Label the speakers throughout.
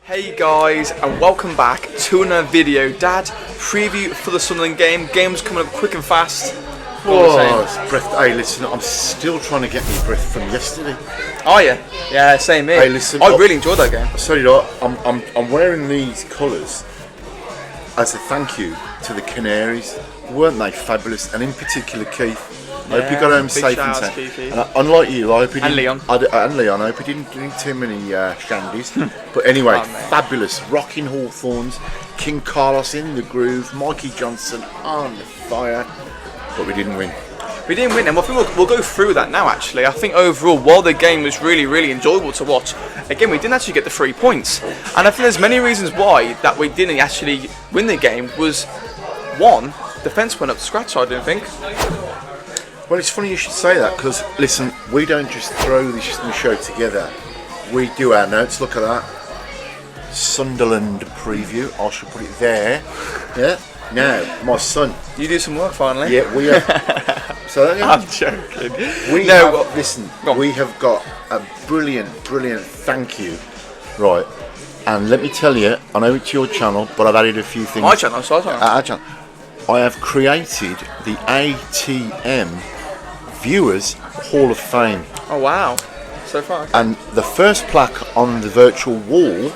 Speaker 1: Hey guys, and welcome back to another video. Dad, preview for the Sunderland game. Game's coming up quick and fast.
Speaker 2: Oh, it's breath. Hey, listen, I'm still trying to get my breath from yesterday.
Speaker 1: Oh yeah, yeah, same here.
Speaker 2: Hey, listen,
Speaker 1: I really enjoyed that game.
Speaker 2: So did I. I'm wearing these colours as a thank you to the Canaries. Weren't they fabulous? And in particular, Keith. I hope you got home safe and sound. And unlike you, I hope you didn't.
Speaker 1: Leon.
Speaker 2: And Leon, I hope you didn't drink too many shandies. But anyway, fabulous. Rocking Hawthorns, King Carlos in the groove, Mikey Johnson on the fire. But we didn't win.
Speaker 1: We didn't win, and I think we'll go through that now. Actually, I think overall, while the game was really enjoyable to watch, again we didn't actually get the 3 points, and I think there's many reasons why that we didn't actually win the game. Was one, defence went up to scratch. I didn't think.
Speaker 2: Well, it's funny you should say that because, listen, we don't just throw this show together. We do our notes. Look at that. Sunderland preview. I should put it there. Yeah. Now, my son.
Speaker 1: You do some work finally.
Speaker 2: Yeah, we have. So
Speaker 1: I'm joking.
Speaker 2: We have got a brilliant thank you. Right. And let me tell you, I know it's your channel, but I've added a few things.
Speaker 1: My channel, sorry.
Speaker 2: Our channel. I have created the ATM Viewers Hall of Fame.
Speaker 1: Oh wow, so far. Okay.
Speaker 2: And the first plaque on the virtual wall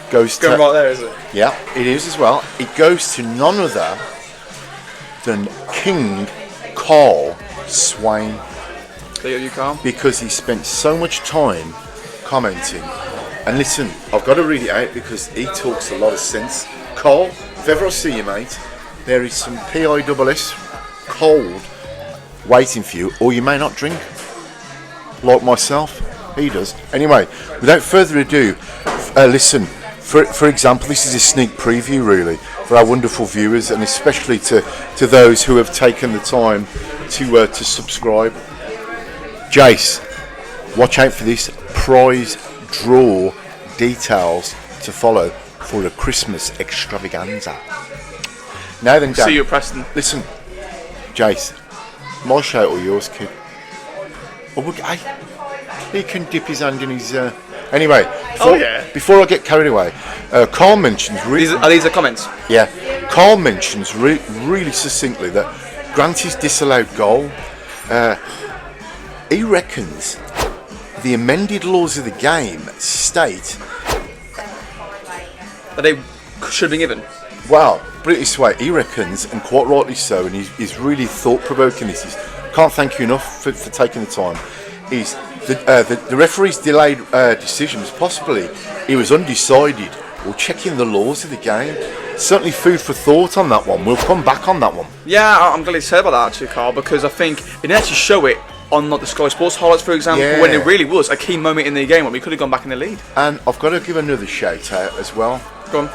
Speaker 2: goes to...
Speaker 1: right there, is it?
Speaker 2: Yeah, it is as well. It goes to none other than King Carl Swain.
Speaker 1: There you Carl.
Speaker 2: Because he spent so much time commenting. And listen, I've got to read it out because he talks a lot of sense. Carl, if ever I see you, mate, there is some PISS cold waiting for you, or you may not drink, like myself. He does. Anyway, without further ado, listen. For example, this is a sneak preview, really, for our wonderful viewers, and especially to those who have taken the time to subscribe. Jace, watch out for this prize draw details to follow for a Christmas extravaganza. Now then, Dan,
Speaker 1: see you at Preston.
Speaker 2: Listen, Jace, my shout or yours, kid? He can dip his hand in his... Anyway, before I get carried away, Carl mentions...
Speaker 1: Are these the comments?
Speaker 2: Yeah. Carl mentions really succinctly that Granty's disallowed goal, he reckons the amended laws of the game state...
Speaker 1: that they should have been given.
Speaker 2: Well, put it this way, he reckons, and quite rightly so, and he's really thought-provoking this. Can't thank you enough for taking the time. Is the referee's delayed decisions, possibly he was undecided or checking the laws of the game. Certainly food for thought on that one. We'll come back on that one.
Speaker 1: Yeah, I'm glad you said about that actually, Carl, because I think it didn't actually show it on the Sky Sports highlights, for example, when it really was a key moment in the game when we could have gone back in the lead.
Speaker 2: And I've got to give another shout out as well.
Speaker 1: Go on.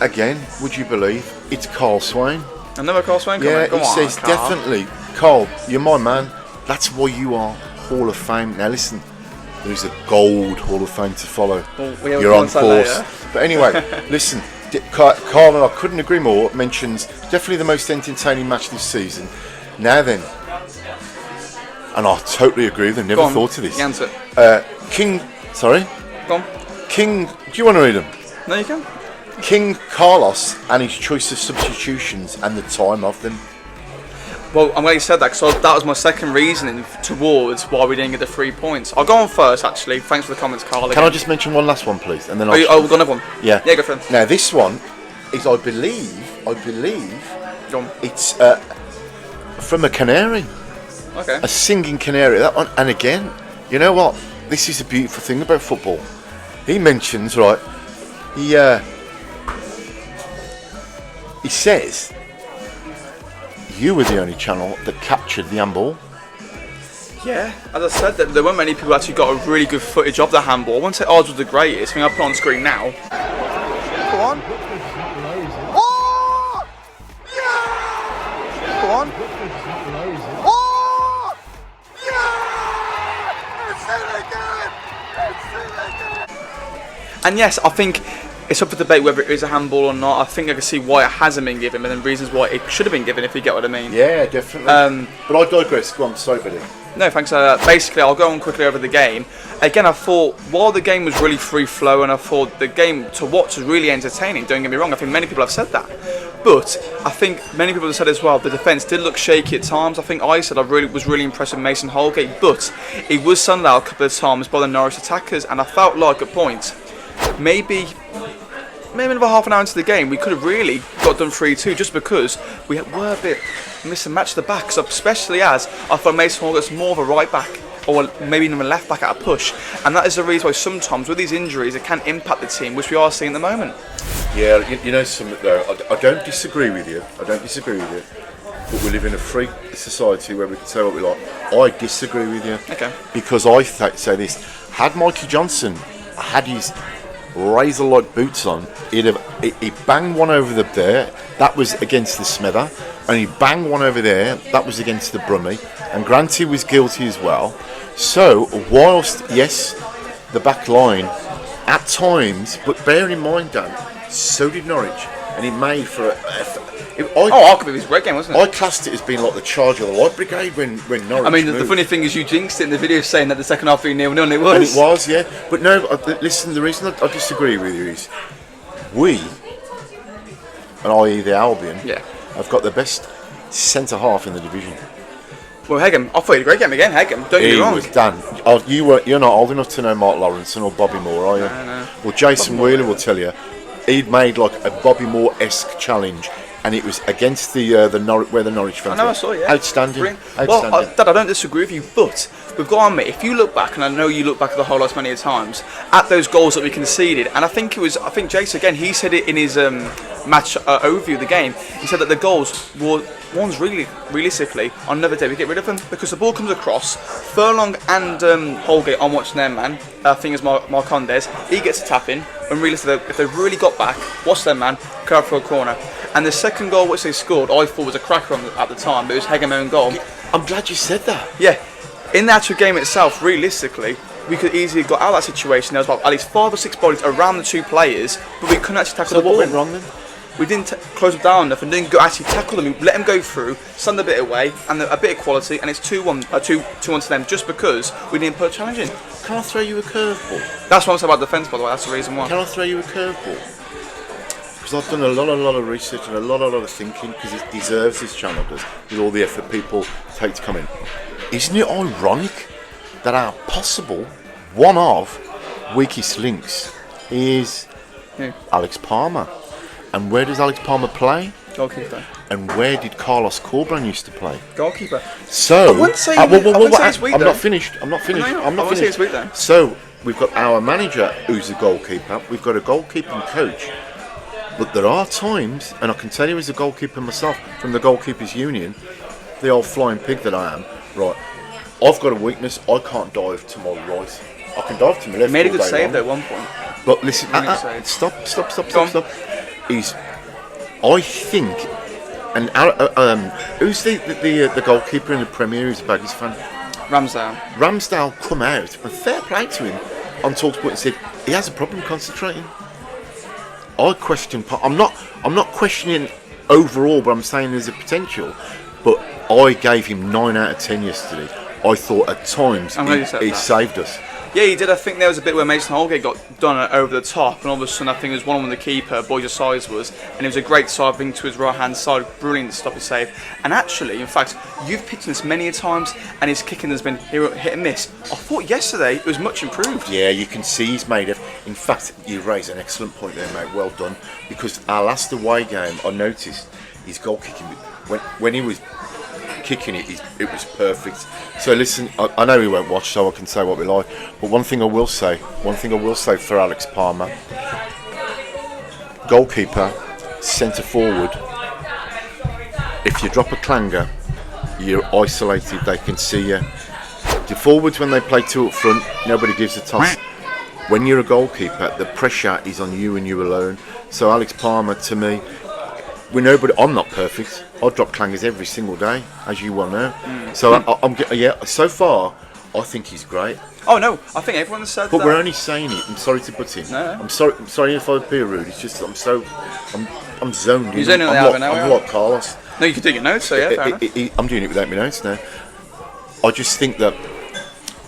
Speaker 2: Again, would you believe, it's Carl Swain.
Speaker 1: Another Carl Swain comment?
Speaker 2: Yeah, he says, Carl. Definitely, Carl, you're my man. That's why you are Hall of Fame. Now listen, there's a gold Hall of Fame to follow. Well, you're on course. But anyway, listen, Carl, and I couldn't agree more, mentions definitely the most entertaining match this season. Now then, and I totally agree with them, never thought of this.
Speaker 1: Answer.
Speaker 2: Sorry?
Speaker 1: Go on.
Speaker 2: King, do you want to read them?
Speaker 1: No, you can.
Speaker 2: King Carlos and his choice of substitutions and the time of them.
Speaker 1: Well, I'm glad you said that because that was my second reasoning towards why we didn't get the 3 points. I'll go on first, actually. Thanks for the comments, Carl.
Speaker 2: Can I just mention one last one, please? And then
Speaker 1: we've got another one.
Speaker 2: Yeah.
Speaker 1: Yeah, go for it.
Speaker 2: Now, this one is, I believe, it's from a canary.
Speaker 1: Okay.
Speaker 2: A singing canary. That one. And again, you know what? This is a beautiful thing about football. He mentions, right, he says, you were the only channel that captured the handball.
Speaker 1: Yeah, as I said, there weren't many people who actually got a really good footage of the handball. I wouldn't say ours was the greatest. I mean, I'll put it on screen now.
Speaker 2: Go on. Oh! Yeah! Go on. Oh! Yeah! It's it again!
Speaker 1: And yes, I think it's up for debate whether it is a handball or not. I think I can see why it hasn't been given, and then reasons why it should have been given, if you get what I mean.
Speaker 2: Yeah, definitely. But I digress. Go on, sorry, buddy.
Speaker 1: No, thanks. Basically, I'll go on quickly over the game. Again, I thought while the game was really free flow, and I thought the game to watch was really entertaining. Don't get me wrong. I think many people have said that, but I think many people have said as well the defence did look shaky at times. I think I said I was really impressed with Mason Holgate, but it was sundered out a couple of times by the Norwich attackers, and I felt like at points maybe another half an hour into the game, we could have really got done 3-2 just because we were a bit missing match the backs, especially as I thought Mason Holgate's more of a right back or maybe even a left back at a push, and that is the reason why sometimes with these injuries it can impact the team, which we are seeing at the moment.
Speaker 2: Yeah, you know something though, I don't disagree with you, but we live in a free society where we can say what we like. I disagree with you.
Speaker 1: Okay.
Speaker 2: Because I say this, had Mikey Johnson had his razor-like boots on, he banged one over there, that was against the Smither, and he banged one over there, that was against the Brummie, and Granty was guilty as well. So, whilst, yes, the back line, at times, but bear in mind, Dan, so did Norwich, and it made for
Speaker 1: It was a great game, wasn't it?
Speaker 2: I classed it as being like the charge of the Light Brigade when Norwich
Speaker 1: I mean,
Speaker 2: moved.
Speaker 1: the funny thing is you jinxed it in the video saying that the second half 3-0, and it was.
Speaker 2: And it was, yeah. But no, listen, the reason I disagree with you is we, and i.e. the Albion, have got the best centre-half in the division.
Speaker 1: Well, Hegem, I thought he had a great game again, Hegem, don't get me wrong.
Speaker 2: Dan, you're not old enough to know Mark Lawrenson or Bobby Moore, are you?
Speaker 1: No.
Speaker 2: Well, Jason Wheeler will tell you, he'd made like a Bobby Moore-esque challenge, and it was against the Norwich, where the Norwich fans were.
Speaker 1: I saw it, yeah.
Speaker 2: Outstanding.
Speaker 1: Well, Dad, I don't disagree with you, but we've got on me. If you look back, and I know you look back at the highlights many times, at those goals that we conceded, and I think Jason again, he said it in his match overview of the game. He said that the goals were ones really, realistically, on another day we get rid of them because the ball comes across. Furlong and Holgate, I'm watching their man. I think it's Marcondes. He gets a tap in, and realistically, if they've really got back, watch their man, curve for a corner. And the second goal which they scored, I thought was a cracker at the time, but it was Hegem's own goal.
Speaker 2: I'm glad you said that.
Speaker 1: Yeah. In the actual game itself, realistically, we could easily got out of that situation. There was about at least 5 or 6 bodies around the two players, but we couldn't actually tackle the ball.
Speaker 2: What went wrong then?
Speaker 1: We didn't close them down enough and didn't actually tackle them. We let them go through, send a bit away, and a bit of quality, and it's 2-1 to them just because we didn't put a challenge in.
Speaker 2: Can I throw you a curveball?
Speaker 1: That's what I'm saying about defence, by the way. That's the reason why.
Speaker 2: Can I throw you a curveball? Because I've done a lot of research and a lot of thinking, because it deserves this channel, does, with all the effort people take to come in. Isn't it ironic that our possible one of weakest links is Alex Palmer? And where does Alex Palmer play?
Speaker 1: Goalkeeper.
Speaker 2: And where did Carlos Corberán used to play?
Speaker 1: Goalkeeper.
Speaker 2: So
Speaker 1: I wouldn't say it's weak,
Speaker 2: I'm
Speaker 1: though.
Speaker 2: not finished. I'm not finished.
Speaker 1: Say it's weak, though.
Speaker 2: So we've got our manager who's a goalkeeper. We've got a goalkeeping coach. But there are times, and I can tell you as a goalkeeper myself, from the Goalkeepers Union, the old flying pig that I am, right, I've got a weakness, I can't dive to my right. I can dive to my left.
Speaker 1: He made a good save though at one point.
Speaker 2: But listen, stop. I think, and who's the goalkeeper in the Premier who's a Baggies fan? Ramsdale come out, and fair play to him, on TalkSport and said he has a problem concentrating. I question. I'm not questioning overall, but I'm saying there's a potential. But I gave him 9 out of 10 yesterday. I thought at times he saved us.
Speaker 1: Yeah, he did. I think there was a bit where Mason Holgate got done over the top, and all of a sudden I think it was one on the keeper, Boy's size was, and it was a great side thing to his right hand side, brilliant to stop his save. And actually, in fact, you've picked this many a times, and his kicking has been hit and miss. I thought yesterday it was much improved.
Speaker 2: Yeah, you can see he's made it. In fact, you raise an excellent point there, mate. Well done. Because our last away game, I noticed his goal kicking when he was kicking it was perfect. So listen, I know we won't watch, so I can say what we like. But one thing I will say for Alex Palmer, goalkeeper, centre forward. If you drop a clanger, you're isolated. They can see you. The forwards, when they play 2 up front, nobody gives a toss. When you're a goalkeeper, the pressure is on you and you alone. So Alex Palmer, to me, I'm not perfect. I drop clangers every single day, as you well know. So so far, I think he's great.
Speaker 1: Oh no, I think everyone said
Speaker 2: but
Speaker 1: that.
Speaker 2: we're only saying it. I'm sorry to butt in.
Speaker 1: No.
Speaker 2: I'm sorry if I appear rude. It's just I'm zoned in.
Speaker 1: You're zoning out now.
Speaker 2: I'm like Carlos.
Speaker 1: No, you can do your notes. So yeah, fair enough.
Speaker 2: I'm doing it without my notes now. I just think that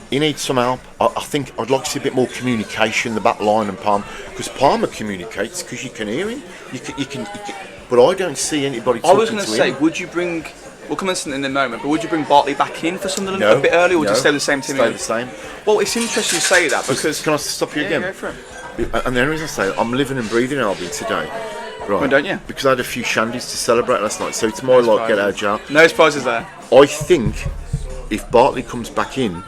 Speaker 2: he needs some help. I think I'd like to see a bit more communication in the back line and Palmer, because Palmer communicates because you can hear him. You can, but I don't see anybody talking to him.
Speaker 1: I was going to say, would you bring? We'll come into it in a moment, but would you bring Bartley back in for Sunderland a bit early, or just stay with the same team?
Speaker 2: Stay the same.
Speaker 1: Well, it's interesting you say that because.
Speaker 2: Can I stop you again?
Speaker 1: Go for it.
Speaker 2: And the only reason I say it, I'm living and breathing in Albion today. Right.
Speaker 1: Well, don't you?
Speaker 2: Because I had a few shandies to celebrate last night, so it's more like get out of jail.
Speaker 1: No surprises there.
Speaker 2: I think if Bartley comes back in,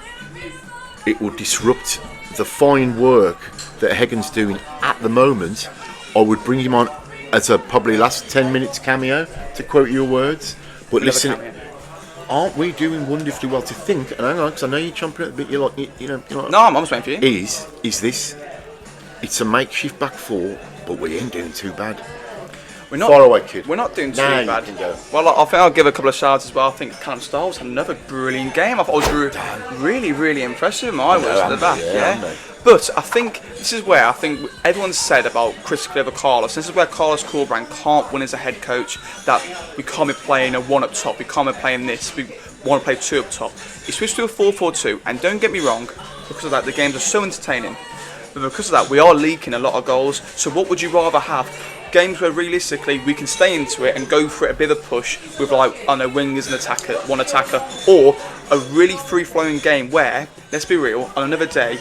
Speaker 2: it will disrupt the fine work that Hegan's doing at the moment. I would bring him on as a probably last 10 minutes cameo, to quote your words. But listen, aren't we doing wonderfully well to think? And hang on, because I know you're chomping at the bit. You're like,
Speaker 1: no, I'm waiting for you.
Speaker 2: Is this? It's a makeshift back four, but we ain't doing too bad.
Speaker 1: We're not,
Speaker 2: far away, kid.
Speaker 1: We're not doing too
Speaker 2: bad.
Speaker 1: Well, I think I'll give a couple of shouts as well. I think Callum Stiles had another brilliant game. I thought I was really, really impressed with him. I was at the back, yeah. But I think this is where I think everyone's said about Chris Clever Carlos. This is where Carlos Corberán can't win as a head coach. That we can't be playing a one up top. We can't be playing this. We want to play two up top. He switched to a 4-4-2, and don't get me wrong, because of that the games are so entertaining. But because of that, we are leaking a lot of goals. So what would you rather have? Games where realistically we can stay into it and go for it, a bit of a push with wingers and attacker, one attacker, or a really free-flowing game where, let's be real, on another day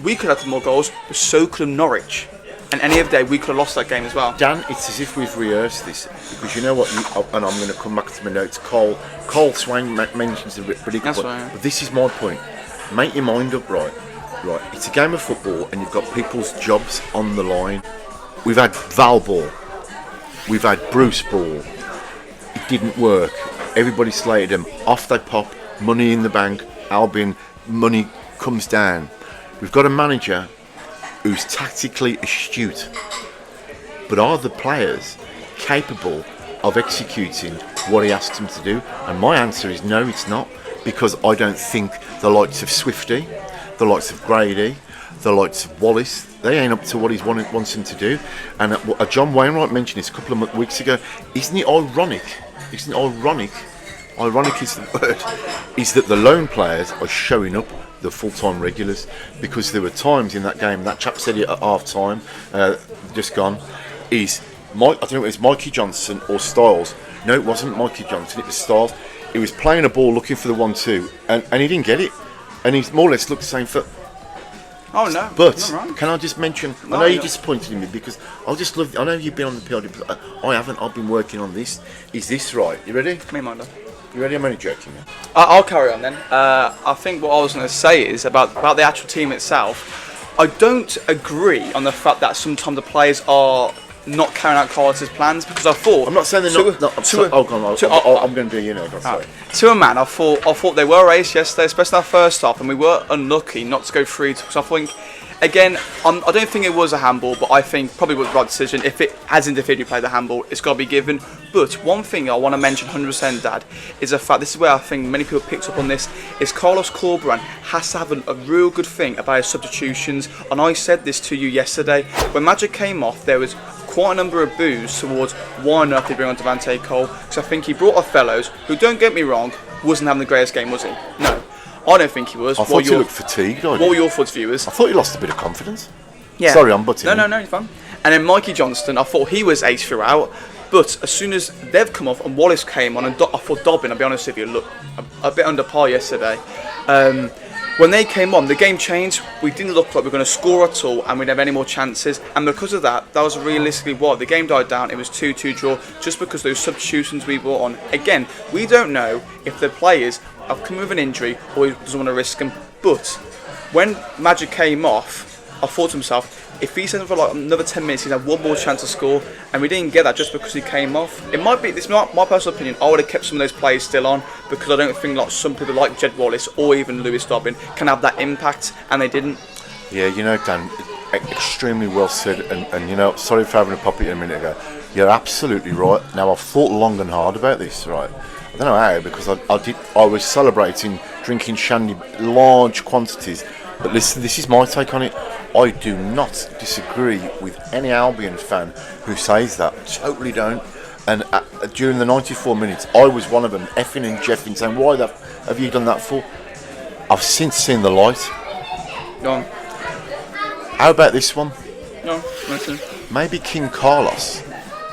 Speaker 1: we could have more goals, but so could Norwich. And any other day we could have lost that game as well.
Speaker 2: Dan, it's as if we've rehearsed this, because you know what, and I'm going to come back to my notes, Cole Swain mentions the ridiculous.
Speaker 1: That's right.
Speaker 2: But this is my point. Make your mind up, right? Right, it's a game of football and you've got people's jobs on the line. We've had Val Ball, we've had Bruce Ball. It didn't work. Everybody slated them. Off they pop, money in the bank, Albion, money comes down. We've got a manager who's tactically astute, but are the players capable of executing what he asks them to do? And my answer is no, it's not, because I don't think the likes of Swifty, the likes of Grady, the likes of Wallace, they ain't up to what he wants them to do. And John Wainwright mentioned this a couple of weeks ago. Isn't it ironic? Isn't it ironic? Ironic is the word. Is that the lone players are showing up, the full-time regulars, because there were times in that game, that chap said it at half-time, just gone, I don't know if it was Mikey Johnson or Stiles. No, it wasn't Mikey Johnson, it was Stiles. He was playing a ball looking for the 1-2, and he didn't get it. And he's more or less looked the same for.
Speaker 1: Oh no!
Speaker 2: But
Speaker 1: right.
Speaker 2: Can I just mention? No, I know you're disappointed in me because I just love. I know you've been on the PLD. I haven't. I've been working on this. Is this right? You ready?
Speaker 1: Me mind.
Speaker 2: You ready? I'm only joking. Yeah?
Speaker 1: I'll carry on then. I think what I was going to say is about the actual team itself. I don't agree on the fact that sometimes the players are not carrying out Carlos's plans, because I thought.
Speaker 2: I'm not saying they're not. I'm going to do. Sorry.
Speaker 1: To a man, I thought they were raced yesterday, especially in our first half, and we were unlucky not to go through. So I think, again, I don't think it was a handball, but I think probably was the right decision. If it has interfered, you play the handball, it's got to be given. But one thing I want to mention 100%, Dad, is the fact, this is where I think many people picked up on this, is Carlos Corberán has to have a real good thing about his substitutions. And I said this to you yesterday. When Magic came off, there was quite a number of boos towards why on earth they bring on Devante Cole, because I think he brought off fellows who, don't get me wrong, wasn't having the greatest game, was he? No. I don't think he was.
Speaker 2: I thought he looked fatigued.
Speaker 1: What were your thoughts, viewers?
Speaker 2: I thought he lost a bit of confidence.
Speaker 1: Yeah.
Speaker 2: Sorry, I'm butting.
Speaker 1: No, you're fine. And then Mikey Johnston, I thought he was ace throughout, but as soon as they've come off and Wallace came on, and I thought Dobbin, I'll be honest with you, looked a bit under par yesterday. When they came on, the game changed. We didn't look like we were going to score at all, and we didn't have any more chances. And because of that, that was realistically what the game died down. It was 2-2 draw, just because those substitutions we brought on. Again, we don't know if the players have come with an injury or he doesn't want to risk them. But when Magic came off, I thought to myself, if he sent him for like another 10 minutes, he'd have one more chance to score, and we didn't get that just because he came off. It might be, this is my personal opinion, I would have kept some of those players still on, because I don't think like some people like Jed Wallace or even Lewis Dobbin can have that impact, and they didn't.
Speaker 2: Yeah, you know, Dan, extremely well said, and you know, sorry for having a pop at you a minute ago. You're absolutely right. Now, I've thought long and hard about this, right? I don't know how, because I was celebrating drinking shandy large quantities. But listen, this is my take on it. I do not disagree with any Albion fan who says that. Totally don't. And during the 94 minutes, I was one of them, effing and jeffing, saying, why the have you done that for? I've since seen the light.
Speaker 1: Go on.
Speaker 2: How about this one?
Speaker 1: No, listen.
Speaker 2: Maybe King Carlos,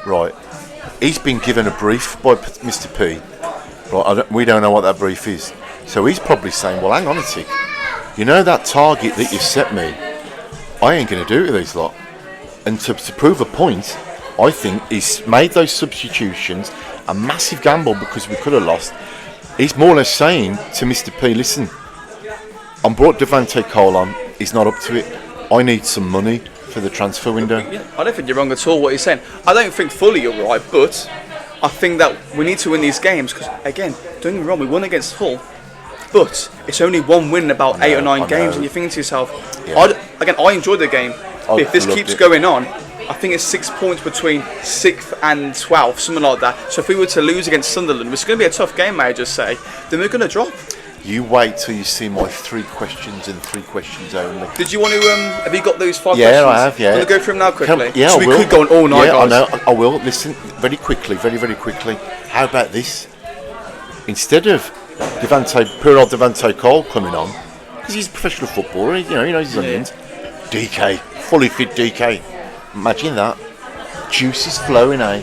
Speaker 2: right? He's been given a brief by Mr. P. Right, we don't know what that brief is. So he's probably saying, well, hang on a tick. You know that target that you set me? I ain't going to do it with these lot. And to prove a point, I think he's made those substitutions a massive gamble because we could have lost. He's more or less saying to Mr. P, listen, I brought Devante Cole on. He's not up to it. I need some money for the transfer window.
Speaker 1: Yeah, I don't think you're wrong at all what you're saying. I don't think fully you're right, but I think that we need to win these games because, again, don't get me wrong, we won against Hull, but it's only one win in about 8 or 9 games, and you're thinking to yourself, I enjoyed the game. But if this keeps going on, I think it's 6 points between 6th and 12th, something like that. So if we were to lose against Sunderland, which is going to be a tough game, may I just say, then we're going to drop.
Speaker 2: You wait till you see my 3 questions and 3 questions only.
Speaker 1: Did you want to, have you got those 5 questions?
Speaker 2: Yeah, I have, yeah.
Speaker 1: Want to go through them now quickly?
Speaker 2: Yeah,
Speaker 1: so we could go on all night, guys.
Speaker 2: I know, I will. Listen, very quickly, very, very quickly. How about this? Instead of poor old Devante Cole coming on, because he's a professional footballer, he knows his onions. DK, fully fit DK. Imagine that. Juice is flowing, eh?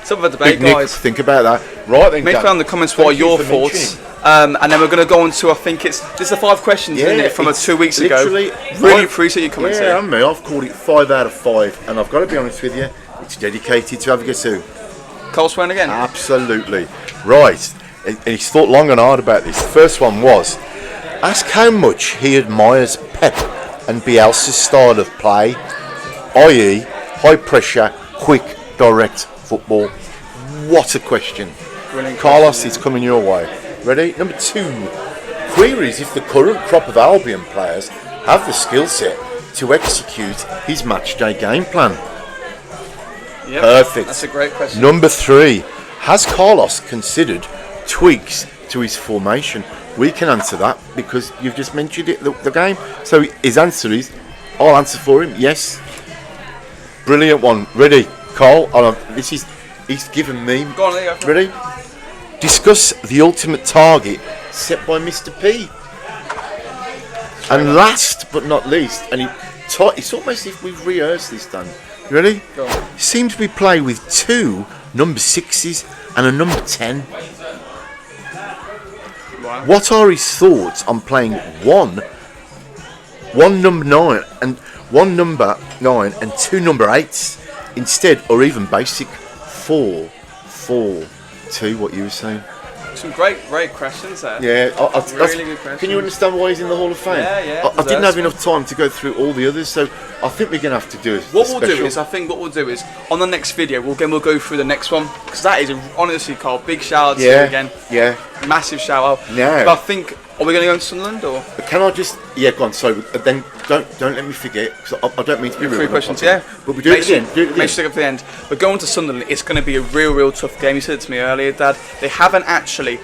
Speaker 1: Some of the debate,
Speaker 2: Big
Speaker 1: guys.
Speaker 2: Nick, think about that. Right then,
Speaker 1: Make down in the comments what are your thoughts. And then we're going to go on to, I think this is the 5 questions, isn't it, from 2 weeks ago. Really appreciate your comments here.
Speaker 2: Yeah, I've called it 5 out of 5, and I've got to be honest with you, it's dedicated to Avgasu.
Speaker 1: Cole Swain again?
Speaker 2: Absolutely. Right, and he's thought long and hard about this. The first one was, ask how much he admires Pep and Bielsa's style of play, i.e. high pressure, quick, direct football. What a question.
Speaker 1: Brilliant
Speaker 2: Carlos,
Speaker 1: question,
Speaker 2: it's coming your way. Ready? Number 2. Queries if the current crop of Albion players have the skill set to execute his matchday game plan.
Speaker 1: Yep,
Speaker 2: perfect.
Speaker 1: That's a great question.
Speaker 2: Number 3. Has Carlos considered tweaks to his formation? We can answer that because you've just mentioned it, the game. So his answer is, I'll answer for him, yes. Brilliant one. Ready? Carl, he's given me.
Speaker 1: Go on, there you go.
Speaker 2: Ready? Discuss the ultimate target set by Mr. P. And last but not least, and it's almost as if we've rehearsed this, Dan. You ready?
Speaker 1: Go on.
Speaker 2: Seems we play with 2 number 6s and a number 10.
Speaker 1: Wow.
Speaker 2: What are his thoughts on playing one number 9 and 2 number 8s instead, or even basic 4-4-2? What you were saying?
Speaker 1: Some great questions there.
Speaker 2: Yeah,
Speaker 1: really good questions.
Speaker 2: Can you understand why he's in the Hall of Fame?
Speaker 1: Yeah.
Speaker 2: I didn't have enough time to go through all the others, so I think we're going to have to do
Speaker 1: What we'll do is on the next video we'll go through the next one, because that is honestly, Carl, big shout out to you again.
Speaker 2: Yeah.
Speaker 1: Massive shout out.
Speaker 2: Yeah.
Speaker 1: But I think, are we going to go to Sunderland or?
Speaker 2: Can I just go on? So then don't let me forget, because I don't mean to be rude.
Speaker 1: 3 questions, yeah.
Speaker 2: But we do it again.
Speaker 1: Make sure to stick up to the end. But going to Sunderland, it's going to be a real tough game. You said it to me earlier, Dad. They haven't actually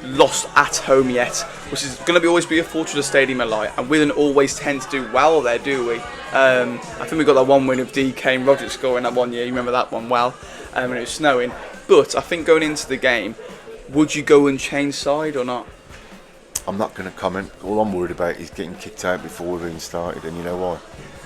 Speaker 1: lost at home yet, which is going to always be a fortress stadium alike, and we don't always tend to do well there, do we? I think we got that one win of DK and Roger scoring that one year. You remember that one well, when it was snowing. But I think going into the game, would you go and change side or not?
Speaker 2: I'm not going to comment. All I'm worried about is getting kicked out before we've even started, and you know why?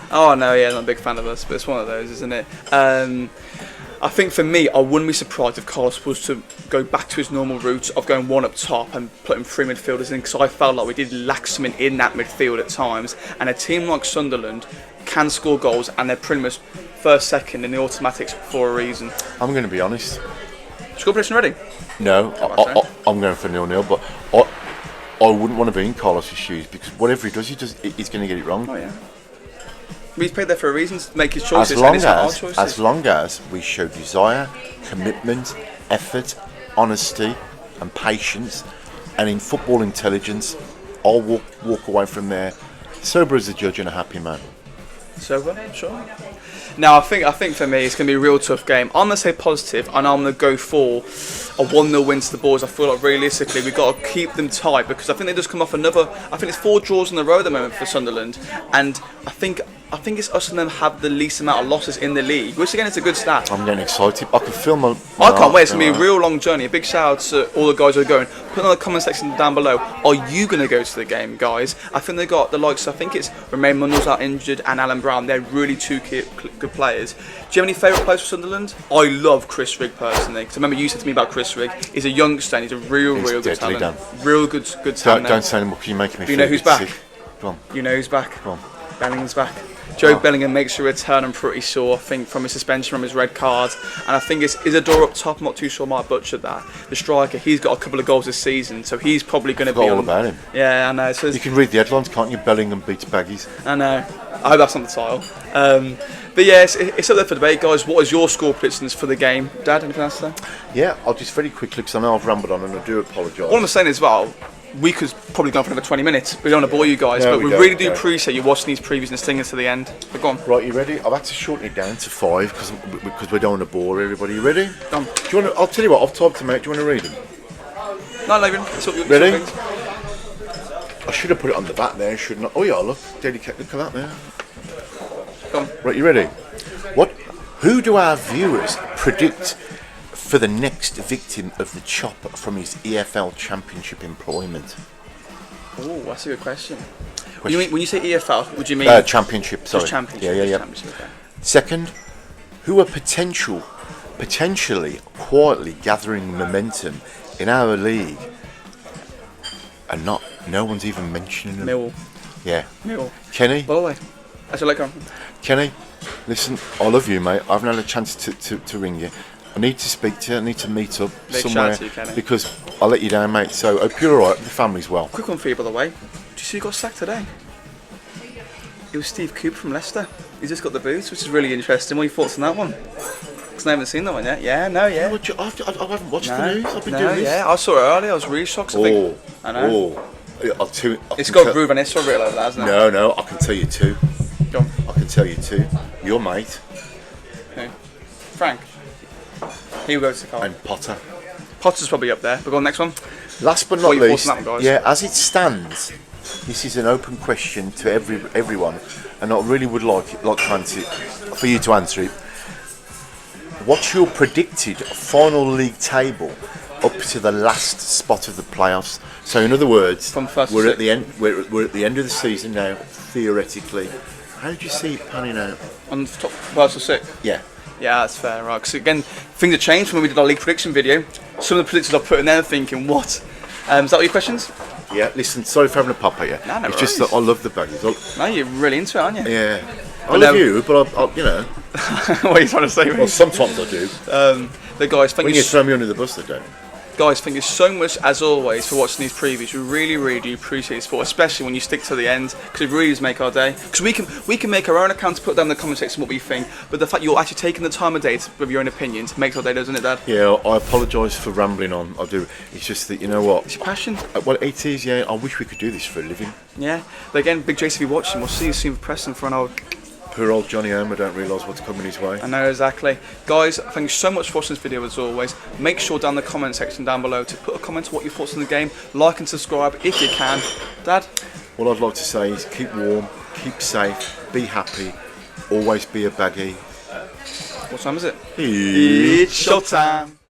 Speaker 1: Oh no, yeah, I'm not a big fan of us, but it's one of those, isn't it? I think for me, I wouldn't be surprised if Carlos was to go back to his normal route of going 1 up top and putting 3 midfielders in, because I felt like we did lack something in that midfield at times. And a team like Sunderland can score goals, and they're pretty much first, second in the automatics for a reason.
Speaker 2: I'm going to be honest.
Speaker 1: Score prediction ready?
Speaker 2: No, I'm going for 0-0, but I wouldn't want to be in Carlos' shoes, because whatever he does, he's going to get it wrong.
Speaker 1: Oh yeah. He's played there for a reason, to make his choices, and it's not our choices.
Speaker 2: As long as we show desire, commitment, effort, honesty and patience, and in football intelligence, I'll walk away from there sober as a judge and a happy man.
Speaker 1: Sober? Sure. Now I think for me it's going to be a real tough game. I'm going to say positive, and I'm going to go for a 1-0 win to the Boys. I feel like realistically we've got to keep them tight, because I think they just come off another. I think it's 4 draws in a row at the moment for Sunderland, and I think it's us and them have the least amount of losses in the league, which again is a good stat.
Speaker 2: I'm getting excited. I can feel my
Speaker 1: I can't wait. It's going to be a real long journey. A big shout out to all the guys who are going. Put in the comment section down below. Are you going to go to the game, guys? I think they got the likes. I think it's Romain Mundell's out injured and Alan Brown. They're really 2 good players. Do you have any favourite players for Sunderland? I love Chris Rigg personally. Because I remember you said to me about Chris Rigg. He's a youngster and he's a real good talent.
Speaker 2: Done.
Speaker 1: Real good talent.
Speaker 2: Don't say anymore. You're making me.
Speaker 1: Do you know who's back?
Speaker 2: Come on.
Speaker 1: You know who's back?
Speaker 2: Come on.
Speaker 1: Bellingham's back. Joe Bellingham makes a return, I'm pretty sure, I think, from his suspension, from his red card. And I think it's Isidore up top, I'm not too sure, I might butcher that. The striker, he's got a couple of goals this season, so he's probably going to be
Speaker 2: all about him.
Speaker 1: Yeah, I know. So
Speaker 2: you can read the headlines, can't you? Bellingham beats Baggies.
Speaker 1: I know. I hope that's on the title. But yeah, it's up there for debate, guys. What is your score predictions for the game? Dad, anything else to say?
Speaker 2: Yeah, I'll just very quickly, because I know I've rambled on and I do apologise.
Speaker 1: All I'm saying as well, we could probably go on for another 20 minutes. We don't want to bore you guys, but we really do appreciate you watching these previews and stingers to the end. But go on.
Speaker 2: Right, you ready? I've had to shorten it down to 5 because we don't want to bore everybody. You ready?
Speaker 1: Done.
Speaker 2: Do you want to, I'll tell you what, I've typed them out. Do you want to read them?
Speaker 1: No,
Speaker 2: ready? I should have put it on the back there, shouldn't I? Oh yeah, look, look at that there.
Speaker 1: Go on.
Speaker 2: Right, you ready? Who do our viewers predict for the next victim of the chop from his EFL Championship employment?
Speaker 1: Oh, that's a good question. When you say EFL, would you mean
Speaker 2: Championship? Sorry.
Speaker 1: Just Championship.
Speaker 2: Yeah.
Speaker 1: Championship, okay.
Speaker 2: Second, who are potentially quietly gathering momentum in our league, and no one's even mentioning them.
Speaker 1: Millwall.
Speaker 2: Yeah.
Speaker 1: Millwall.
Speaker 2: Kenny.
Speaker 1: By the way, that's like
Speaker 2: Kenny, listen, I love you, mate. I haven't had a chance to ring you. I need to speak to you. I need to meet up somewhere because I'll let you down, mate. So I hope you're alright. The family's well.
Speaker 1: Quick one for you, by the way. Did you see who got sacked today? It was Steve Cooper from Leicester. He's just got the boots, which is really interesting. What are your thoughts on that one? Because I haven't seen that one yet. Yeah, no, yeah.
Speaker 2: I haven't watched the news. I've been doing this.
Speaker 1: Yeah, I saw it earlier. I was really shocked. I know. It's got Ruben Issa written like that, hasn't it?
Speaker 2: No, I can tell you 2.
Speaker 1: Go on.
Speaker 2: I can tell you 2. Your mate.
Speaker 1: Who? Frank. He will go to the car.
Speaker 2: And Potter.
Speaker 1: Potter's probably up there. But go on, next one.
Speaker 2: Last but not least,
Speaker 1: that one, guys?
Speaker 2: Yeah, as it stands, this is an open question to everyone, and I really would like for you to answer it. What's your predicted final league table up to the last spot of the playoffs? So, in other words, we're at the end. We're at the end of the season now. Theoretically, how did you see it panning out?
Speaker 1: On the top, first or sixth.
Speaker 2: Yeah.
Speaker 1: Yeah, that's fair, right? Because again, things have changed from when we did our league prediction video. Some of the predictions I put in there, thinking, what? Is that all your questions?
Speaker 2: Yeah. Listen, sorry for having a pop at you.
Speaker 1: No,
Speaker 2: it's just that I love the Baggies.
Speaker 1: No, you're really into it, aren't you?
Speaker 2: Yeah. I love you, but I you know.
Speaker 1: What are you trying to say?
Speaker 2: Well, sometimes I do.
Speaker 1: The guys, thank
Speaker 2: when
Speaker 1: you.
Speaker 2: You throw me under the bus, they don't.
Speaker 1: Guys, thank you so much as always for watching these previews. We really do appreciate your support, especially when you stick to the end, because it really does make our day. Because we can make our own account to put down in the comment section what we think, but the fact you're actually taking the time of day to give your own opinions makes our day, doesn't it, Dad?
Speaker 2: Yeah, I apologise for rambling on. I do. It's just that, you know what?
Speaker 1: It's your passion.
Speaker 2: Well, it is. Yeah, I wish we could do this for a living.
Speaker 1: Yeah. But again, Big Jason, if you're watching, we'll see you soon for Preston for an hour.
Speaker 2: Poor old Johnny Homer don't realise what's coming his way.
Speaker 1: I know, exactly. Guys, thank you so much for watching this video as always. Make sure down in the comment section down below to put a comment on what your thoughts on the game. Like and subscribe if you can. Dad?
Speaker 2: All I'd like to say is keep warm, keep safe, be happy, always be a baggy.
Speaker 1: What time is it?
Speaker 2: It's
Speaker 1: showtime.